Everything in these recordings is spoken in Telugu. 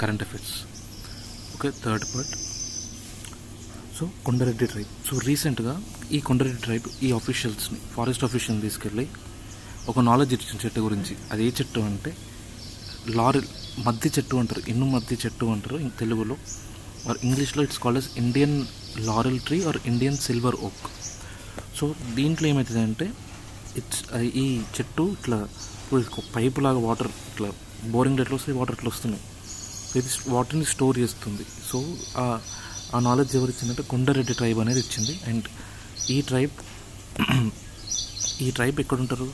Current affairs. Okay, third part. So Kondareddy tribe. So రీసెంట్గా ఈ కొండారెడ్డి ట్రైబ్ ఈ ఆఫీషియల్స్ని, ఫారెస్ట్ ఆఫీషియల్ని తీసుకెళ్ళి ఒక నాలెడ్జ్ ఇచ్చిన చెట్టు గురించి. అది ఏ చెట్టు అంటే లారెల్, మద్ది చెట్టు అంటారు, ఇన్ను మద్ది చెట్టు అంటారు తెలుగులో, ఆర్ ఇంగ్లీష్లో it's called as Indian laurel tree or Indian silver oak. So దీంట్లో ఏమవుతుందంటే ఈ చెట్టు ఇట్లా పైపు లాగా వాటర్ ఇట్లా బోరింగ్ ఎట్లా వస్తాయి, వాటర్ ఇట్లా వస్తున్నాయి. సో ఇది వాటర్ని స్టోర్ చేస్తుంది. సో ఆ నాలెడ్జ్ ఎవరు ఇచ్చిందంటే కొండారెడ్డి ట్రైబ్ అనేది ఇచ్చింది. అండ్ ఈ ట్రైబ్ ఎక్కడ ఉంటారు?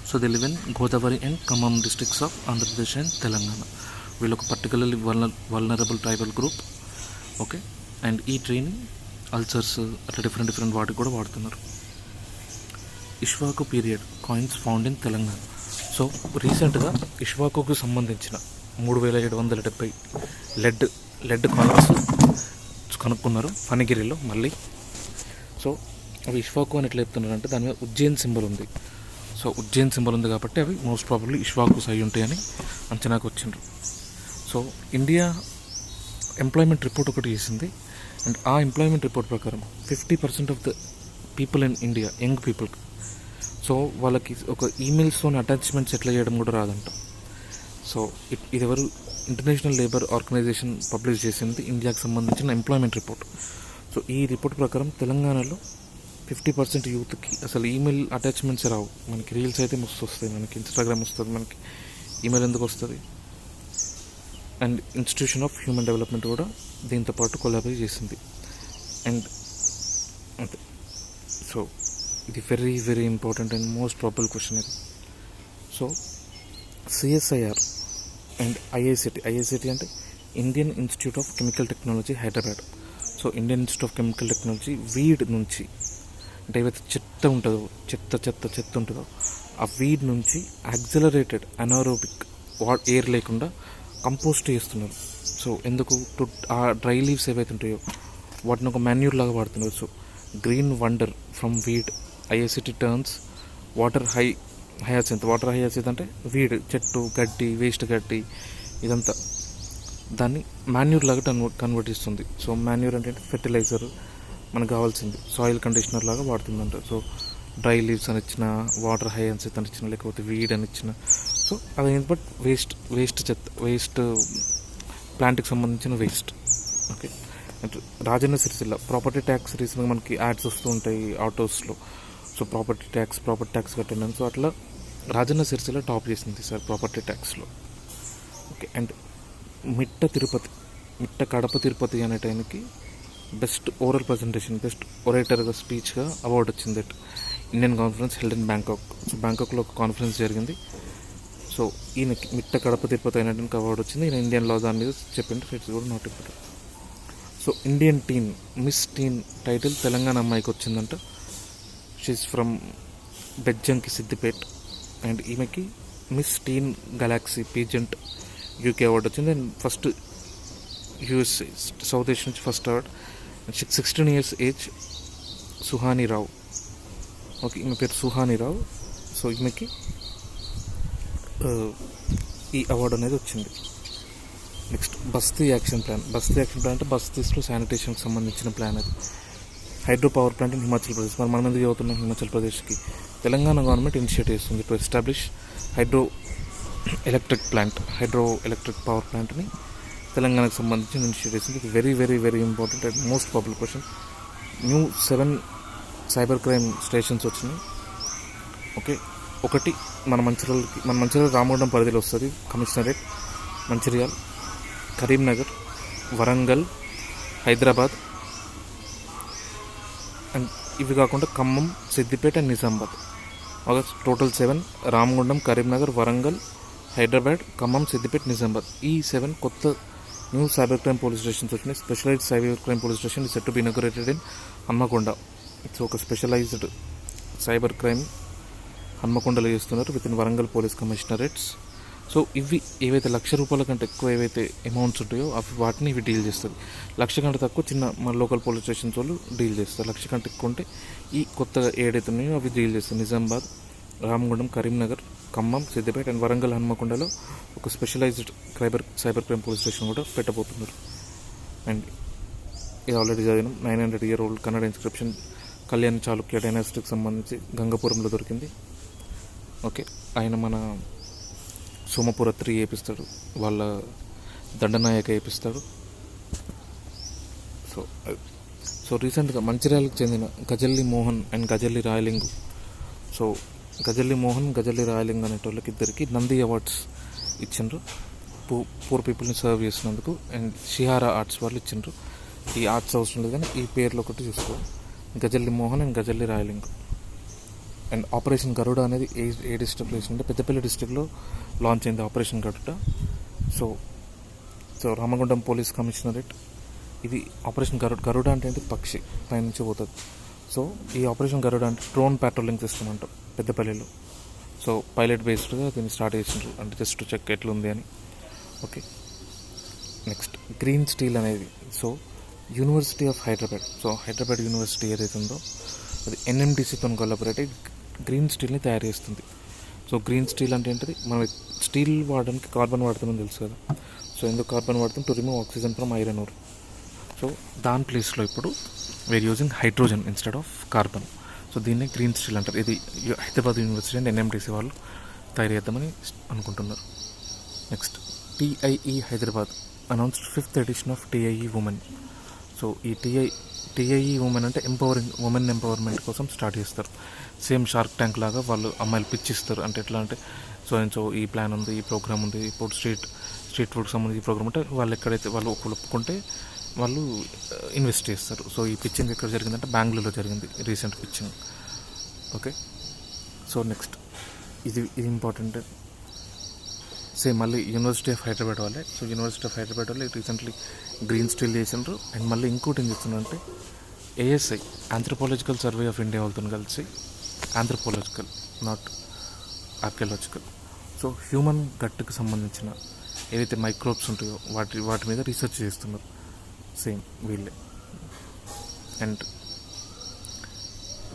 So they live in Godavari and Khammam districts of Andhra Pradesh and Telangana. వీళ్ళొక particularly vulnerable tribal group. Okay, and ఈ ట్రీని అల్సర్స్ అట్లా డిఫరెంట్ వాటికి కూడా వాడుతున్నారు. Ikshvaku period coins found in Telangana. So రీసెంట్గా ఇష్వాకుకు సంబంధించిన 3770 లెడ్ కాయిన్స్ కనుక్కున్నారు ఫణిగిరిలో మళ్ళీ. సో అవి ఇష్వాకు అని ఎట్లా చెప్తున్నారంటే దాని మీద ఉజ్జయిన్ సింబల్ ఉంది. సో ఉజ్జయిన్ సింబల్ ఉంది కాబట్టి అవి మోస్ట్ ప్రాబబ్లీ ఇష్వాకుస్ అయి ఉంటాయని అంచనాకు వచ్చిండ్రు. సో ఇండియా ఎంప్లాయ్మెంట్ రిపోర్ట్ ఒకటి చేసింది. అండ్ ఆ ఎంప్లాయ్మెంట్ రిపోర్ట్ ప్రకారం 50% of the people in India, young people, so వాళ్ళకి ఒక ఈమెయిల్స్తో అటాచ్మెంట్స్ ఎట్లా చేయడం కూడా రాదంట. సో ఇది ఎవరు? ఇంటర్నేషనల్ లేబర్ ఆర్గనైజేషన్ పబ్లిష్ చేసింది ఇండియాకి సంబంధించిన ఎంప్లాయ్మెంట్ రిపోర్ట్. సో ఈ రిపోర్ట్ ప్రకారం తెలంగాణలో 50% యూత్కి అసలు ఈమెయిల్ అటాచ్మెంట్స్ రావు. మనకి రీల్స్ అయితే మస్తు వస్తాయి, మనకి ఇన్స్టాగ్రామ్ వస్తుంది, మనకి ఈమెయిల్ ఎందుకు వస్తుంది? And institution of human development కూడా దీంతో పాటు కొలాబరేట్ చేసింది. అండ్ అంతే. సో ఇది very very important and most probable question ఇది. సో సిఎస్ఐఆర్ అండ్ ఐఐసిటి అంటే Indian institute of chemical technology Hyderabad. So Indian institute of chemical technology weed నుంచి, అంటే ఏవైతే చెత్త ఉంటుందో ఆ వీడ్ నుంచి యాక్సిలరేటెడ్ అనారోబిక్ ఎయిర్ లేకుండా కంపోస్ట్ చేస్తున్నారు. సో ఎందుకు? ఆ డ్రై లీవ్స్ ఏవైతే ఉంటాయో వాటిని ఒక మాన్యూర్ లాగా వాడుతున్నారు. So green wonder from weed, IICT turns water hyacinth అంటే వీడ్, చెట్టు, గడ్డి, వేస్ట్ గడ్డి, ఇదంతా దాన్ని మాన్యూర్ లాగా కన్వర్ట్ చేస్తుంది. సో మాన్యూర్ అంటే ఫెర్టిలైజర్, మనకు కావాల్సింది సాయిల్ కండిషనర్ లాగా వాడుతుందంట. సో డ్రై లీవ్స్ అని ఇచ్చిన, వాటర్ హయాసింత్ అని ఇచ్చిన, లేకపోతే వీడ్ అని ఇచ్చిన, సో అది బట్ వేస్ట్ ప్లాంట్కి సంబంధించిన వేస్ట్. ఓకే, అంటే రాజన్న సిరిసిల్ల ప్రాపర్టీ ట్యాక్స్ రీసెంట్గా మనకి యాడ్స్ వస్తూ ఉంటాయి ఆటోస్లో. సో ప్రాపర్టీ ట్యాక్స్ కట్టండి. సో అట్లా రాజన్న సిరిసిల్ల టాప్ చేసింది సార్ ప్రాపర్టీ ట్యాక్స్లో. ఓకే, అండ్ మిట్ట కడప తిరుపతి అనే టైంకి బెస్ట్ ఓరల్ ప్రజెంటేషన్, బెస్ట్ ఒరేటర్గా స్పీచ్గా అవార్డు వచ్చింది that Indian conference held in Bangkok. So బ్యాంకాక్లో ఒక కాన్ఫరెన్స్ జరిగింది. సో ఈయనకి మిట్ట కడప తిరుపతి అయినటువంటి అవార్డు వచ్చింది. ఈయన ఇండియన్ లా దాని మీద చెప్పింది. ఇట్స్ కూడా not important. So Indian teen, miss teen title Telangana అమ్మాయికి వచ్చిందంట. She is from Bejjanki Siddipet. And ఈమెకి miss teen galaxy pageant UK award వచ్చింది. And first USA south Asia నుంచి first award. 16 years age, Suhani Rao. Okay, ఈమె పేరు సుహాని రావు. సో ఈమెకి ఈ అవార్డు అనేది వచ్చింది. నెక్స్ట్ బస్తీ యాక్షన్ ప్లాన్ అంటే బస్తీస్లో శానిటేషన్కి సంబంధించిన ప్లాన్. అది hydro power plant in Himachal Pradesh. మనం ఎందుకు చదువుతున్నాం హిమాచల్ ప్రదేశ్కి? తెలంగాణ గవర్నమెంట్ ఇనిషియేట్ చేస్తుంది to establish hydro electric power ప్లాంట్ని తెలంగాణకు సంబంధించిన ఇనిషియేట్ చేసింది. ఇది very very very important and most popular question. New 7 cyber crime stations వచ్చినాయి. ఓకే, ఒకటి మన మంచిర్యాల రామగుండం పరిధిలో వస్తుంది, కమిషనరేట్ మంచిర్యాల, కరీంనగర్, వరంగల్, హైదరాబాద్, అండ్ ఇవి కాకుండా ఖమ్మం, సిద్దిపేట అండ్ నిజామాబాద్. టోటల్ 7 రామగుండం, కరీంనగర్, వరంగల్, హైదరాబాద్, ఖమ్మం, సిద్దిపేట, నిజామాబాద్. ఈ 7 కొత్త new cyber crime police stations వచ్చినాయి. Specialized cyber crime police station is set to be inaugurated in Hanamkonda. It's ఒక స్పెషలైజ్డ్ సైబర్ క్రైమ్ హన్మకొండలో చేస్తున్నారు with in Warangal police commissionerates. So ఇవి ఏవైతే ₹1,00,000 కంటే ఎక్కువ ఏవైతే అమౌంట్స్ ఉంటాయో అవి వాటిని ఇవి డీల్ చేస్తుంది. 1,00,000 కంటే తక్కువ చిన్న మన లోకల్ పోలీస్ స్టేషన్స్ వాళ్ళు డీల్ చేస్తారు. 1,00,000 కంటే ఎక్కువ ఉంటే ఈ కొత్తగా ఏడైతే ఉన్నాయో అవి డీల్ చేస్తారు. నిజామాబాద్, రామగుండం, కరీంనగర్, ఖమ్మం, సిద్దిపేట అండ్ వరంగల్ హన్మకొండలో ఒక specialized cyber crime police station కూడా పెట్టబోతున్నారు. అండ్ ఇది ఆల్రెడీ చదివినాం. 900-year-old కన్నడ ఇన్స్క్రిప్షన్ కళ్యాణ్ చాళుక్య డైనాసిటీకి సంబంధించి గంగపురంలో దొరికింది. ఓకే, ఆయన మన సోమపుర 3 వేపిస్తాడు, వాళ్ళ దండనాయక వేపిస్తాడు. సో రీసెంట్గా మంచిర్యాలకు చెందిన గజల్లి మోహన్ అండ్ గజల్లి రాయలింగు. సో గజల్లి మోహన్, గజల్లి రాయలింగ్ అనేటోళ్ళకి ఇద్దరికి నంది అవార్డ్స్ ఇచ్చిండ్రు పూర్ పీపుల్ని సర్వ్ చేసినందుకు. అండ్ షిహారా ఆర్ట్స్ వాళ్ళు ఇచ్చిండ్రు. ఈ ఆర్ట్స్ అవసరం లేదు కానీ ఈ పేర్లు ఒకటి చూసుకో, గజల్లి మోహన్ అండ్ గజల్లి రాయలింగ్. అండ్ ఆపరేషన్ గరుడ అనేది ఏ డిస్ట్రిక్ట్లో వేసిందంటే పెద్దపల్లి డిస్ట్రిక్ట్లో లాంచ్ అయింది ఆపరేషన్ గరుడ. సో రామగుండం పోలీస్ కమిషనరేట్ ఇది ఆపరేషన్ గరుడ అంటే ఏంటి, పక్షి పైనుంచి పోతుంది. సో ఈ ఆపరేషన్ గరుడ అంటే డ్రోన్ ప్యాట్రోలింగ్ సిస్టమ్ అంటాం పెద్దపల్లిలో. సో పైలట్ బేస్డ్గా దీన్ని స్టార్ట్ చేసిండ్రు, అంటే జస్ట్ టు చెక్ ఎట్లుంది అని. ఓకే, నెక్స్ట్ గ్రీన్ స్టీల్ అనేది. So university of Hyderabad, so Hyderabad university ఏదైతే ఉందో అది ఎన్ఎండిసితో కొలాబరేట్ గ్రీన్ స్టీల్ని తయారు చేస్తుంది. సో గ్రీన్ స్టీల్ అంటే ఏంటిది, మనం స్టీల్ వాడడానికి కార్బన్ వాడుతామని తెలుసు కదా. సో ఎందుకు కార్బన్ వాడతాం, to remove oxygen from iron ore. So దాని ప్లేస్లో ఇప్పుడు we're using hydrogen instead of carbon. So దీన్ని గ్రీన్ స్టీల్ అంటారు. ఇది హైదరాబాద్ యూనివర్సిటీ అండ్ ఎన్ఎండిసి వాళ్ళు తయారు చేద్దామని అనుకుంటున్నారు. Next TIE Hyderabad announced 5th edition of TIE women. So ఈ TIE ఉమెన్ అంటే ఉమెన్ ఎంపవర్మెంట్ కోసం స్టార్ట్ చేస్తారు. సేమ్ షార్క్ ట్యాంక్ లాగా వాళ్ళు అమ్మాయిలు పిచ్చిస్తారు. అంటే ఎట్లా అంటే సో ఈ ప్లాన్ ఉంది, ఈ ప్రోగ్రామ్ ఉంది, ఇప్పుడు స్ట్రీట్ ఫుడ్కి సంబంధించి ఈ ప్రోగ్రామ్ ఉంటే వాళ్ళు ఎక్కడైతే వాళ్ళు ఒప్పుకుంటే వాళ్ళు ఇన్వెస్ట్ చేస్తారు. సో ఈ పిచ్చింగ్ ఎక్కడ జరిగిందంటే బెంగళూరులో జరిగింది recent pitching. Okay, so next ఇది ఇంపార్టెంట్. సేమ్ మళ్ళీ యూనివర్సిటీ ఆఫ్ హైదరాబాద్ వాళ్ళే. సో యూనివర్సిటీ ఆఫ్ హైదరాబాద్ వాళ్ళే రీసెంట్లీ గ్రీన్ స్టీల్ చేసినారు. అండ్ మళ్ళీ ఇంకోటి ఏం చేస్తున్నారంటే ASI anthropological survey of India వాళ్ళతో కలిసి, anthropological not archaeological, so human గట్కి సంబంధించిన ఏవైతే మైక్రోబ్స్ ఉంటాయో వాటి మీద రీసెర్చ్ చేస్తున్నారు సేమ్ వీళ్ళే. అండ్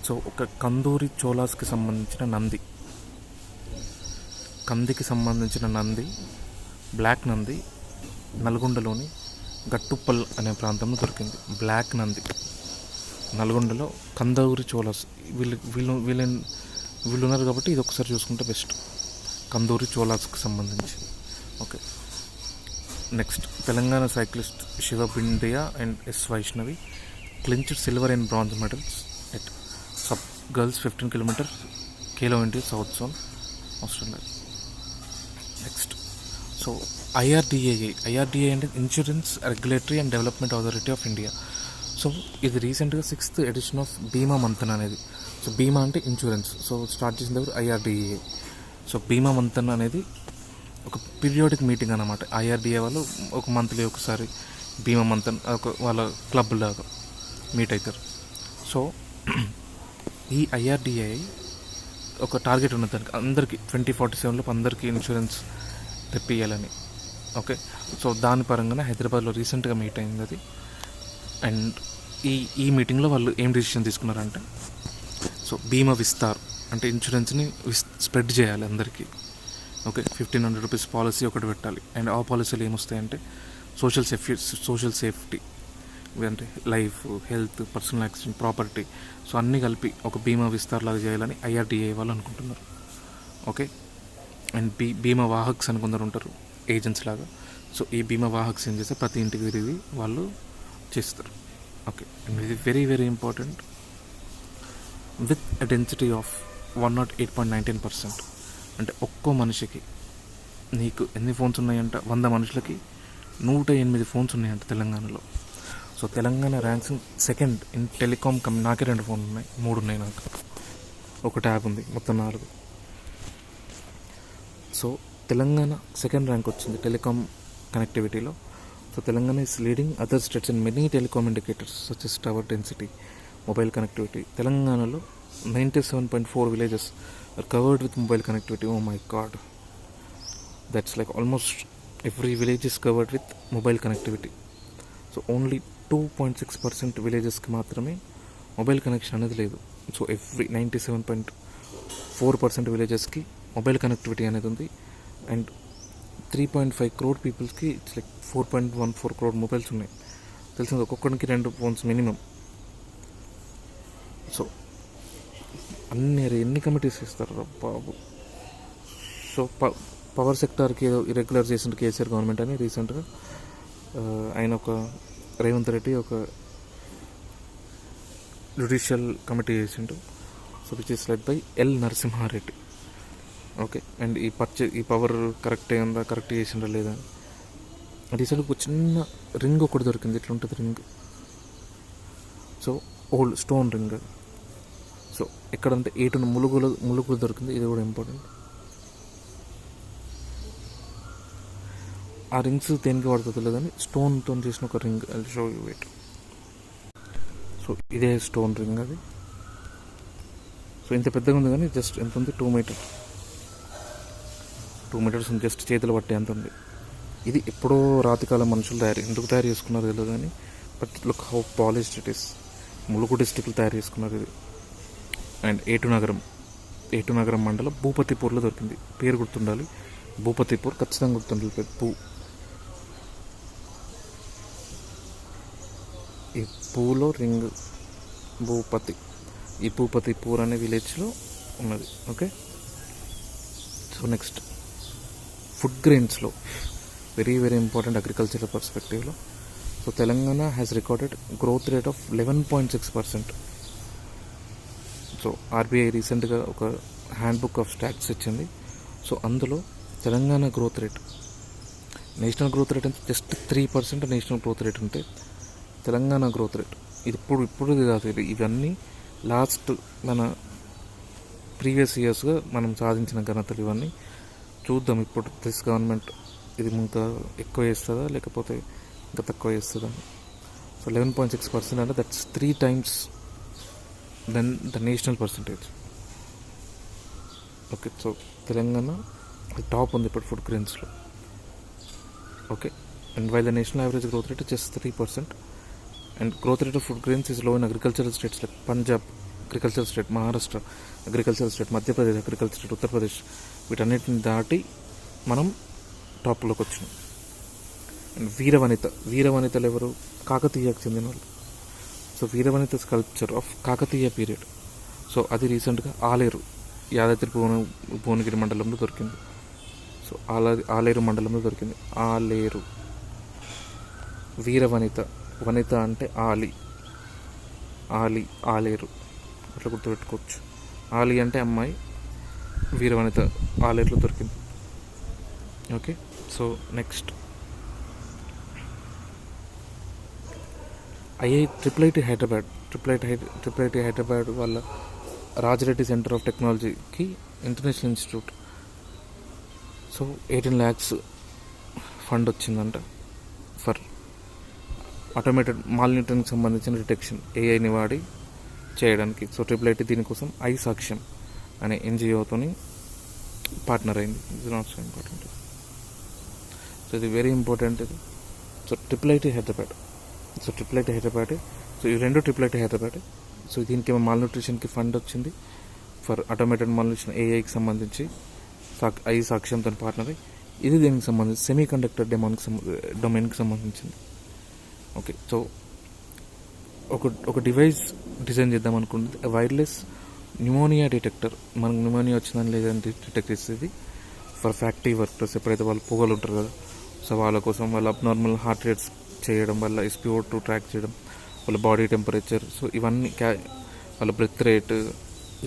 సో ఒక కందూరి చోళాస్కి సంబంధించిన కందికి సంబంధించిన నంది, బ్లాక్ నంది నల్గొండలోని గట్టుప్పల్ అనే ప్రాంతంలో దొరికింది. బ్లాక్ నంది నల్గొండలో కందూరి చోళాస్ వీళ్ళు ఉన్నారు కాబట్టి ఇది ఒకసారి చూసుకుంటే బెస్ట్, కందూరి చోళాస్కి సంబంధించి. Okay, next Telangana cyclist Shiva Bindiya and S Vaishnavi clinched silver and bronze medals at sub girls 15 km Khelo India south zone Australia. Next so IRDAI అంటే insurance regulatory and development authority of India. So ఇది రీసెంట్గా 6th edition ఆఫ్ బీమా మంథన్ అనేది. సో బీమా అంటే ఇన్సూరెన్స్. సో స్టార్ట్ చేసిన దగ్గర IRDAI. సో బీమా మంథన్ అనేది ఒక పీరియాడిక్ మీటింగ్ అన్నమాట. IRDAI వాళ్ళు ఒక మంత్లీ ఒకసారి బీమా మంథన్ వాళ్ళ క్లబ్ లాగా మీట్ అవుతారు. సో ఈ IRDAI ఒక టార్గెట్ ఉన్నది దానికి, అందరికీ 2047లో అందరికీ ఇన్సూరెన్స్ తెప్పియాలని. ఓకే, సో దాని పరంగానే హైదరాబాద్లో రీసెంట్గా మీట్ అయింది అది. అండ్ ఈ మీటింగ్లో వాళ్ళు ఏం డిసిషన్ తీసుకున్నారంటే, సో బీమా విస్తార్ అంటే ఇన్సూరెన్స్ని స్ప్రెడ్ చేయాలి అందరికీ. ఓకే, 1500 రూపీస్ పాలసీ ఒకటి పెట్టాలి. అండ్ ఆ పాలసీలు ఏమొస్తాయంటే సోషల్ సేఫ్టీ అంటే life, health, personal accident, property, so అన్నీ కలిపి ఒక బీమా విస్తార్ లాగా చేయాలని IRDAI వాళ్ళు అనుకుంటున్నారు. ఓకే, అండ్ బీమా వాహక్స్ అని కొందరు ఉంటారు ఏజెంట్స్ లాగా. సో ఈ బీమా వాహక్స్ ఏం చేస్తే ప్రతి ఇంటికి తిరిగి వాళ్ళు చేస్తారు. ఓకే, అండ్ ఇది very very important. With a density of 108.19%, అంటే ఒక్కో మనిషికి నీకు ఎన్ని ఫోన్స్ ఉన్నాయంట, 100 మనుషులకి 108 ఫోన్స్ ఉన్నాయంట తెలంగాణలో. So Telangana ranks second in telecom నాకే 2 ఫోన్లు ఉన్నాయి, 3 ఉన్నాయి నాకు, ఒక ట్యాబ్ ఉంది, మొత్తం 4. సో తెలంగాణ సెకండ్ ర్యాంక్ వచ్చింది టెలికామ్ కనెక్టివిటీలో. So Telangana is leading other states in many telecom indicators such as tower density, mobile connectivity. తెలంగాణలో 97.4 villages are covered with mobile connectivity. Oh my god, that's like almost every village is covered with mobile connectivity. So only 2.6% villagesకి మాత్రమే మొబైల్ కనెక్షన్ అనేది లేదు. సో ఎవ్రీ 97.4% విలేజెస్కి మొబైల్ కనెక్టివిటీ అనేది ఉంది. అండ్ 3.5 crore పీపుల్స్కి ఇట్స్ లైక్ 4.14 crore మొబైల్స్ ఉన్నాయి. తెలిసింది, ఒక్కొక్కరికి 2 ఫోన్స్ మినిమం. సో ఎన్ని కమిటీస్ ఇస్తారు బాబు. సో పవర్ సెక్టార్కి ఏదో ఇరెగ్యులర్ చేసిన కేసీఆర్ గవర్నమెంట్ అని రీసెంట్గా ఆయన ఒక రేవంత్ రెడ్డి ఒక జ్యుడిషియల్ కమిటీ చేసిండు. So which is led by L Narasimha Reddy. Okay, and ఈ పవర్ కరెక్ట్ ఉందా, కరెక్ట్ చేసిందా లేదా. రీసెంట్గా ఒక చిన్న రింగ్ ఒకటి దొరికింది. ఇట్లా ఉంటుంది ring. So old stone ring. So ఎక్కడంటే 8 ములుగులు దొరికింది. ఇది కూడా ఇంపార్టెంట్. ఆ రింగ్స్ దేనికి వాడుతుందో లేదని స్టోన్తో చేసిన ఒక రింగ్. అది షో యూ వెయిట్. సో ఇదే స్టోన్ రింగ్ అది. సో ఇంత పెద్దగా ఉంది కానీ జస్ట్ ఎంత ఉంది, 2 meters. 2 meters ఉంది, జస్ట్ చేతులు పట్టే ఎంత ఉంది. ఇది ఎప్పుడో రాతికాలం మనుషులు ఎందుకు తయారు చేసుకున్నారు తెలియదు కానీ, but look how polished it is. Mulugu డిస్టిక్లో తయారు చేసుకున్నారు ఇది. అండ్ ఏటునగరం మండలం భూపతిపూర్లో దొరికింది. పేరు గుర్తుండాలి, భూపతిపూర్ ఖచ్చితంగా గుర్తుండాలి. ఈ పూలో రింగ్ భూపతి. ఈ భూపతిపూర్ అనే విలేజ్లో ఉన్నది. ఓకే, సో నెక్స్ట్ ఫుడ్ గ్రెయిన్స్లో వెరీ వెరీ ఇంపార్టెంట్ అగ్రికల్చరల్ పర్స్పెక్టివ్లో. So Telangana has recorded growth rate of 11.6%. So RBI రీసెంట్గా ఒక హ్యాండ్ బుక్ ఆఫ్ స్టాట్స్ ఇచ్చింది. సో అందులో Telangana growth rate, national growth rate అంటే జస్ట్ 3% నేషనల్ గ్రోత్ రేట్ ఉంటే, తెలంగాణ గ్రోత్ రేట్ ఇది ఇప్పుడు కాదు, ఇవన్నీ లాస్ట్ మన ప్రీవియస్ ఇయర్స్గా మనం సాధించిన ఘనతలు. ఇవన్నీ చూద్దాం ఇప్పుడు దిస్ గవర్నమెంట్ ఇది ఇంకా ఎక్కువ చేస్తుందా లేకపోతే ఇంకా తక్కువ చేస్తుందా. సో 11.6% అంటే that's 3 times then the national percentage. Okay, so Telangana top ఉంది ఇప్పుడు ఫుడ్ గ్రెయిన్స్లో. Okay, and while the national average growth rate just 3%. And growth rate of food grains is low in agricultural states like Punjab agricultural state, Maharashtra agricultural state, Madhya Pradesh agriculture state, Uttar Pradesh, వీటన్నిటిని దాటి మనం టాప్లోకి వచ్చినాం. అండ్ వీరవనితలు ఎవరు? కాకతీయకు చెందిన వాళ్ళు. సో వీరవనిత sculpture of Kakatiya period. So అది రీసెంట్గా ఆలేరు, యాదాద్రి భువనగిరి మండలంలో దొరికింది. సో ఆలేరు మండలంలో దొరికింది. ఆలేరు వీరవనిత. వనిత అంటే ఆలేరు అట్లా గుర్తుపెట్టుకోవచ్చు. ఆలి అంటే అమ్మాయి, వీరవనిత ఆలేరులో దొరికింది. Okay, so next triple IT Hyderabad వాళ్ళ రాజిరెడ్డి సెంటర్ ఆఫ్ టెక్నాలజీకి international institute. So 18 lakhs fund వచ్చిందంట ఫర్ ఆటోమేటెడ్ మాల్న్యూట్రిషన్కి సంబంధించిన డిటెక్షన్, ఏఐని వాడి చేయడానికి. సో ట్రిపుల్ ఐటీ దీనికోసం ఐ సాక్ష్యం అనే ఎన్జిఓతోని పార్ట్నర్ అయింది. ఇది నాట్ సో ఇంపార్టెంట్. సో ఇది వెరీ ఇంపార్టెంట్ ఇది. So triple IT Hyderabad. So ఈ 2 ట్రిపుల్ ఐటీ హైదరాబాద్. సో దీనికి మాల్న్యూట్రిషన్కి ఫండ్ వచ్చింది ఫర్ ఆటోమేటెడ్ మాల్న్యూట్రిషన్ ఏఐకి సంబంధించి ఐ సాక్ష్యంతో పార్ట్నర్ అయ్యి. ఇది దీనికి సంబంధించి సెమీ కండక్టర్ డొమైన్కి సంబంధించింది. ఓకే, సో ఒక డివైస్ డిజైన్ చేద్దాం అనుకుంటుంది, వైర్లెస్ న్యూమోనియా డిటెక్టర్. మనకు న్యూమోనియా వచ్చిందని లేదని డిటెక్ట్ చేసేది ఫర్ ఫ్యాక్టరీ వర్కర్స్. ఎప్పుడైతే వాళ్ళు పొగలు ఉంటారు కదా, సో వాళ్ళ కోసం వాళ్ళ అబ్నార్మల్ హార్ట్ రేట్స్ చేయడం, వాళ్ళ SpO2 ట్రాక్ చేయడం, వాళ్ళ బాడీ టెంపరేచర్, సో ఇవన్నీ వాళ్ళ బ్రెత్ రేట్,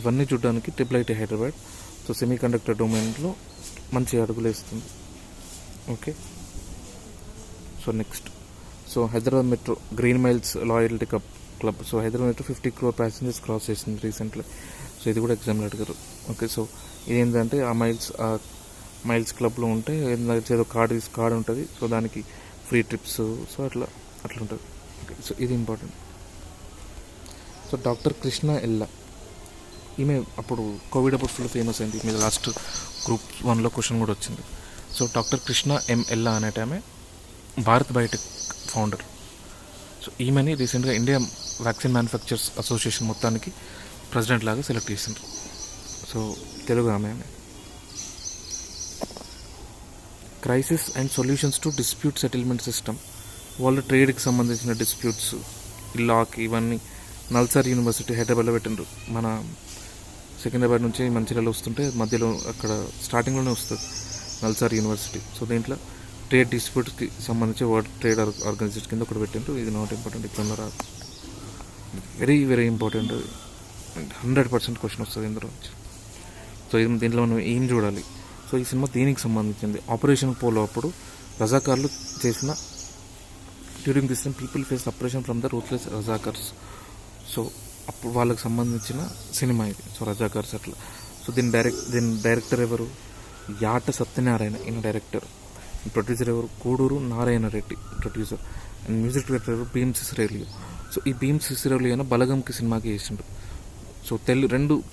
ఇవన్నీ చూడడానికి triple IT Hyderabad. So semi conductor డొమైన్లో మంచి అడుగులు వేస్తుంది. Okay, so next Hyderabad metro green miles loyalty club. So Hyderabad metro 50 crore passengers cross చేసింది రీసెంట్లీ. సో ఇది కూడా ఎగ్జామ్లో అడిగారు. ఓకే, సో ఇదేంటంటే ఆ మైల్స్ క్లబ్లో ఉంటే ఏదో కార్డ్ ఉంటుంది. సో దానికి ఫ్రీ ట్రిప్స్, సో అట్లా ఉంటుంది. ఓకే, సో ఇది ఇంపార్టెంట్. సో డాక్టర్ కృష్ణ ఎల్లా, ఈమె అప్పుడు కోవిడ్ అప్పుడు ఫుల్ ఫేమస్ అయింది. మీద లాస్ట్ Group 1లో క్వశ్చన్ కూడా వచ్చింది. సో డాక్టర్ కృష్ణ ఎల్లా అనేట ఆమె భారత్ బయోటెక్ ఫౌండర్. సో ఈమెని రీసెంట్గా ఇండియా వ్యాక్సిన్ మ్యానుఫ్యాక్చరర్స్ అసోసియేషన్ మొత్తానికి ప్రెసిడెంట్ లాగా సెలెక్ట్ చేసిండ్రు. సో తెలుగు ఆమె. Crisis and solutions to dispute settlement system. వాళ్ళు ట్రేడ్కి సంబంధించిన డిస్ప్యూట్స్, లాకి ఇవన్నీ నల్సార్ యూనివర్సిటీ హైదరాబాద్లో పెట్టిండ్రు. మన సికింద్రాబాద్ నుంచి మంచిర్యాల వస్తుంటే మధ్యలో అక్కడ స్టార్టింగ్లోనే వస్తుంది నల్సార్ యూనివర్సిటీ. సో దీంట్లో ట్రేడ్ డిస్ప్యూట్స్కి సంబంధించి వరల్డ్ ట్రేడ్ ఆర్గనైజేషన్ కింద ఒకటి పెట్టిండ్రు. ఇది నాట్ ఇంపార్టెంట్, ఇక్కడ రాదు. వెరీ వెరీ ఇంపార్టెంట్, 100% క్వశ్చన్ వస్తుంది ఇందులో నుంచి. సో ఇది దీంట్లో మనం ఏం చూడాలి? సో ఈ సినిమా దీనికి సంబంధించింది. ఆపరేషన్ పోలో అప్పుడు రజాకార్లు చేసిన during this time people face operation from the ruthless Razakars. So అప్పుడు వాళ్ళకి సంబంధించిన సినిమా ఇది. సో రజాకర్స్ అట్లా. సో దీని డైరెక్టర్ ఎవరు? యాట సత్యనారాయణ ఈయన డైరెక్టర్. ప్రొడ్యూసర్ ఎవరు? Koduru Narayana Reddy producer. And music director ఎవరు? భీమ్ సిసిరేలియో. సో ఈ భీమ్ సిసిరేలియో బలగంకి సినిమాకి చేసిండు. సో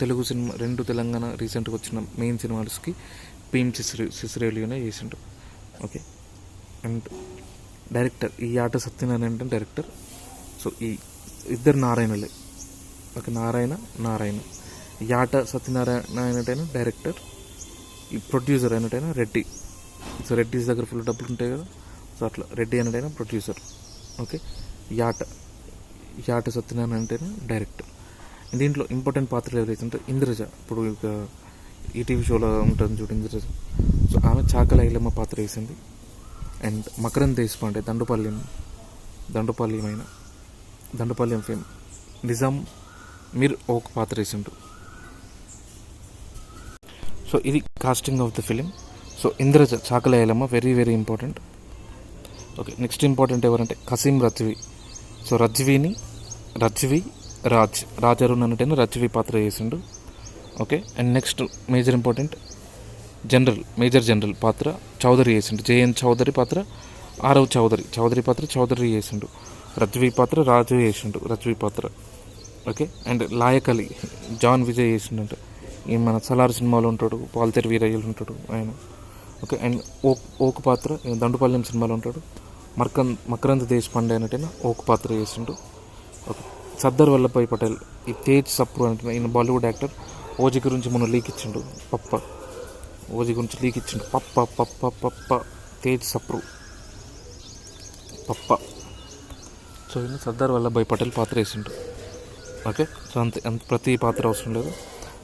తెలుగు సినిమా, రెండు తెలంగాణ రీసెంట్గా వచ్చిన మెయిన్ సినిమాస్కి భీమ్ సిసిరేలియోనే చేసిండు. ఓకే. అండ్ డైరెక్టర్ ఈ ఆట సత్యనారాయణ అంటే డైరెక్టర్. సో ఈ ఇద్దరు నారాయణలే. ఓకే, నారాయణ యాట సత్యనారాయణ అయినట్టయినా డైరెక్టర్, ఈ ప్రొడ్యూసర్ అయినట్టయినా రెడ్డి. సో రెడ్డిస్ దగ్గర ఫుల్ డబ్బులు ఉంటాయి కదా, సో అట్లా రెడ్డి అయినట్టయినా ప్రొడ్యూసర్. ఓకే. యాట సత్యనారాయణ అంటేనే డైరెక్టర్. దీంట్లో ఇంపార్టెంట్ పాత్రలు ఎవరైతే ఉంటే ఇంద్రజ, ఇప్పుడు ఇక ఈటీవీ షోలో ఉంటుంది చూడు ఇంద్రజ. సో ఆమె చాకల ఐలమ్మ పాత్ర వేసింది. అండ్ మకరంద్ దేశపాండే దండుపాల్యం ఫేమ్ నిజాం మీర్ ఒక పాత్ర వేసిండు. సో ఇది casting of the film. So Indraja Chakala Ailamma very very important. Okay. Next important ఎవరంటే కసీం రజ్వీ. సో రజ్వీ రాజ్ అరుణ్ అన్నట్టయినా రజ్వీ పాత్ర చేసిండు. Okay. And next major important major general పాత్ర చౌదరి చేసిండు. జేఎన్ చౌదరి పాత్ర ఆరవ్ చౌదరి పాత్ర చౌదరి చేసిండు. రజ్వీ పాత్ర రాజు చేసిండు, రజ్వీ పాత్ర. ఓకే. అండ్ లాయక్ అలీ జాన్ విజయ్ చేసిండంట. ఈ మన సలార్ సినిమాలో ఉంటాడు, పాల్తెర్ వీరయ్యలు ఉంటాడు ఆయన. ఓకే. అండ్ ఓకు పాత్ర దండుపాల్యం సినిమాలో ఉంటాడు. మకరంద్ దేశపాండే అన్నట్టయినా ఓకు పాత్ర చేసిండు. ఓకే. సర్దార్ వల్లభాయ్ పటేల్ ఈ తేజ్ సప్రు అంటే ఈయన బాలీవుడ్ యాక్టర్. ఓజీ గురించి మొన్న లీక్ ఇచ్చిండు. పప్ప తేజ్ సప్రు పప్ప. సో ఈయన సర్దార్ వల్లభాయ్ పటేల్ పాత్ర వేసిండు. ఓకే. సో అంత ప్రతి పాత్ర అవసరం లేదు.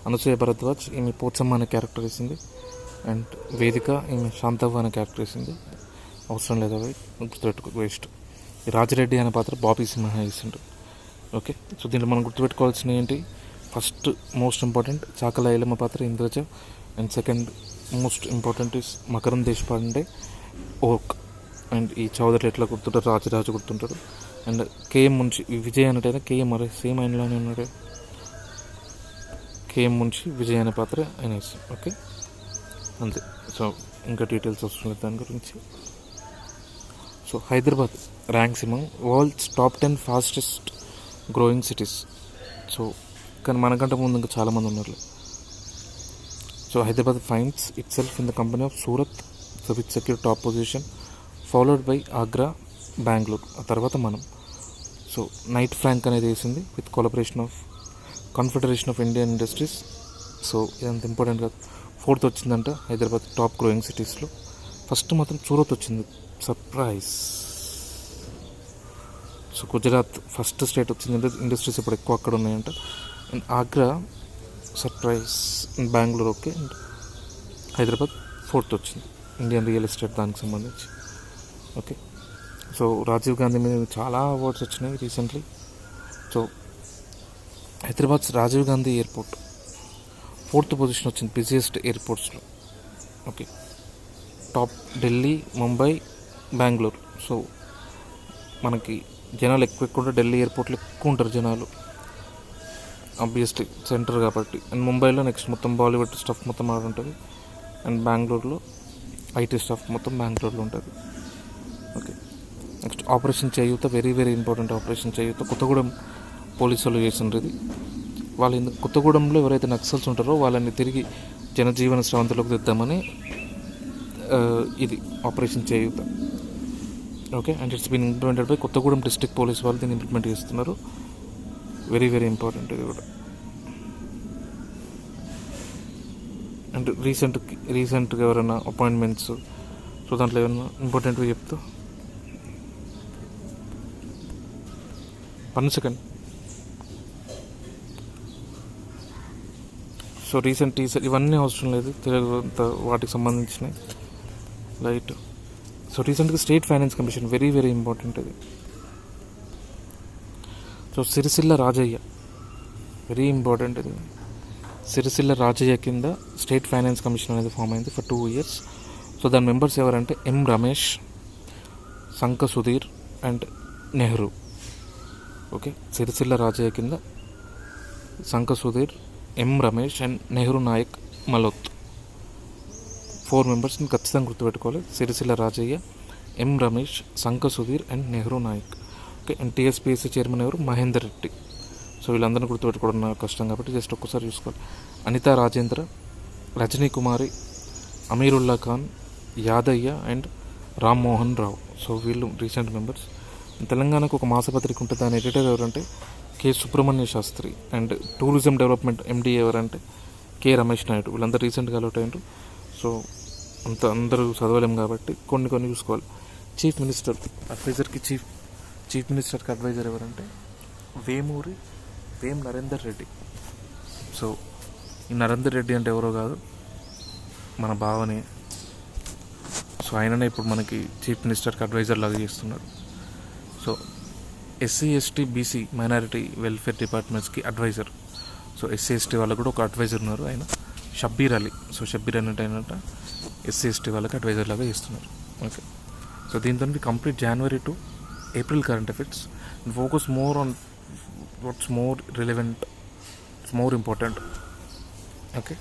అనసూయ భరద్వాజ్ ఈమె పోచమ్మ అనే క్యారెక్టర్ వేసింది. అండ్ వేదిక ఈమె శాంతవ్వ అనే క్యారెక్టర్ వేసింది. అవసరం లేదు, అవి గుర్తుపెట్టుకో, వేస్ట్. రాజిరెడ్డి అనే పాత్ర బాబీ సింహ వేసిండు. ఓకే. సో దీంట్లో మనం గుర్తుపెట్టుకోవాల్సినవి ఏంటి? First most important Chakala Ailamma పాత్ర Indraja. And second most important is Makarand Deshpande okay. And ఈ చౌదరి ఎట్లా గుర్తుంటారు? రాజు గుర్తుంటారు. అండ్ కేఎం మున్షి విజయ్ అన్నట్టయినా కేఎం అరే సేమ్ ఆయనలోనే ఉన్నాడు. కేఎం మున్షి విజయ్ అనే పాత్ర ఆయన వేసి. ఓకే, అంతే. సో ఇంకా డీటెయిల్స్ అవసరం లేదు దాని గురించి. So Hyderabad ranks among world's top 10 fastest growing cities. So కానీ మనకంటే ముందు ఇంకా చాలామంది ఉన్నారు. So Hyderabad finds it self in the company of Surat, so which secure top position, followed by Agra, Bengaluru, ఆ తర్వాత మనం. సో నైట్ ఫ్రాంక్ అనేది వేసింది with collaboration of confederation of Indian industries. So ఇదంత ఇంపార్టెంట్ కాదు. 4th వచ్చిందంట హైదరాబాద్ టాప్ గ్రోయింగ్ సిటీస్లో. ఫస్ట్ మాత్రం సూరత్ వచ్చింది, surprise. So Gujarat first state వచ్చింది, ఇండస్ట్రీస్ ఇప్పుడు ఎక్కువ అక్కడ ఉన్నాయంట. And Agra surprise, Bengaluru okay. And Hyderabad 4th వచ్చింది ఇండియన్ రియల్ ఎస్టేట్ దానికి సంబంధించి. ఓకే. సో రాజీవ్ గాంధీ మీద చాలా అవార్డ్స్ వచ్చినాయి recently. So Hyderabad Rajiv Gandhi airport 4th position వచ్చింది బిజియెస్ట్ ఎయిర్పోర్ట్స్లో. Okay. Top Delhi, Mumbai, Bengaluru. So మనకి జనాలు ఎక్కువ ఢిల్లీ ఎయిర్పోర్ట్లో ఎక్కువ ఉంటారు జనాలు, ఆబ్వియస్లీ సెంటర్ కాబట్టి. అండ్ ముంబైలో నెక్స్ట్ మొత్తం బాలీవుడ్ స్టఫ్ మొత్తం ఆడ ఉంటుంది. అండ్ బెంగళూరులో ఐటీ స్టఫ్ మొత్తం బెంగళూరులో ఉంటుంది. ఓకే. నెక్స్ట్ ఆపరేషన్ చేయూత, వెరీ వెరీ ఇంపార్టెంట్. ఆపరేషన్ చేయూత కొత్తగూడెం పోలీసు వాళ్ళు చేసిండ్రు ఇది. వాళ్ళు కొత్తగూడెంలో ఎవరైతే నక్సల్స్ ఉంటారో వాళ్ళని తిరిగి జనజీవన స్రవంతిలోకి తెద్దామని ఇది operation Cheyutha. Okay. And it's been implemented by Kothagudem district police వాళ్ళు దీన్ని ఇంప్లిమెంట్ చేస్తున్నారు. వెరీ వెరీ ఇంపార్టెంట్ ఇది కూడా. అండ్ రీసెంట్గా ఎవరైనా అపాయింట్మెంట్స్ సో దాంట్లో ఏమన్నా ఇంపార్టెంట్వి చెప్తా. 1 సెకండ్. సో రీసెంట్ టీజర్ ఇవన్నీ అవసరం లేదు, తెలుగు వాటికి సంబంధించినవి లైట్. సో రీసెంట్గా state finance commission very very important ఇది. So Sircilla Rajaiah very important ఇది. సిరిసిల్ల రాజయ్య కింద స్టేట్ ఫైనాన్స్ కమిషన్ అనేది ఫామ్ అయింది ఫర్ 2 years. సో దాని మెంబర్స్ ఎవరంటే M Ramesh, Sanka Sudheer and Nehru. Okay, Sircilla Rajaiah కింద సంక సుధీర్, ఎం రమేష్ అండ్ నెహ్రూ నాయక్ మలోత్ 4 మెంబర్స్ని ఖచ్చితంగా గుర్తుపెట్టుకోవాలి. Sircilla Rajaiah, M Ramesh, Sanka Sudheer and Nehru Naik. Okay, and TSPSC chairman ఎవరు? మహేందర్ రెడ్డి. సో వీళ్ళందరినీ గుర్తుపెట్టుకోవడం నాకు కష్టం కాబట్టి జస్ట్ ఒక్కసారి చూసుకోవాలి. అనితా రాజేంద్ర, రజనీ కుమారి, అమీరుల్లా ఖాన్, యాదయ్య అండ్ రామ్మోహన్ రావు. సో వీళ్ళు రీసెంట్ మెంబర్స్. తెలంగాణకు ఒక మాసపత్రిక ఉంటుంది, దాని ఎడిటర్ ఎవరంటే K Subrahmanya Sastry. And tourism development MD ఎవరంటే కె రమేష్ నాయుడు. వీళ్ళందరూ రీసెంట్గా అలౌట్ అయ్యారు. సో అందరూ చదవలేం కాబట్టి కొన్ని చూసుకోవాలి. చీఫ్ మినిస్టర్ అడ్వైజర్కి చీఫ్ మినిస్టర్కి అడ్వైజర్ ఎవరంటే వేం నరేందర్ రెడ్డి. సో ఈ నరేందర్ రెడ్డి అంటే ఎవరో కాదు, మన బావనే. సో ఆయననే ఇప్పుడు మనకి చీఫ్ మినిస్టర్కి అడ్వైజర్ లాగా చేస్తున్నారు. So SC ST BC minority welfare డిపార్ట్మెంట్స్కి అడ్వైజర్. సో ఎస్సీ ఎస్టీ వాళ్ళకు కూడా ఒక అడ్వైజర్ ఉన్నారు, ఆయన షబ్బీర్ అలీ. సో షబ్బీర్ అంటే ఎస్సీ ఎస్టీ వాళ్ళకి అడ్వైజర్ లాగా చేస్తున్నారు. ఓకే, సో దీంతో complete January to April current affairs and focus more on what's more relevant, it's more important. Okay.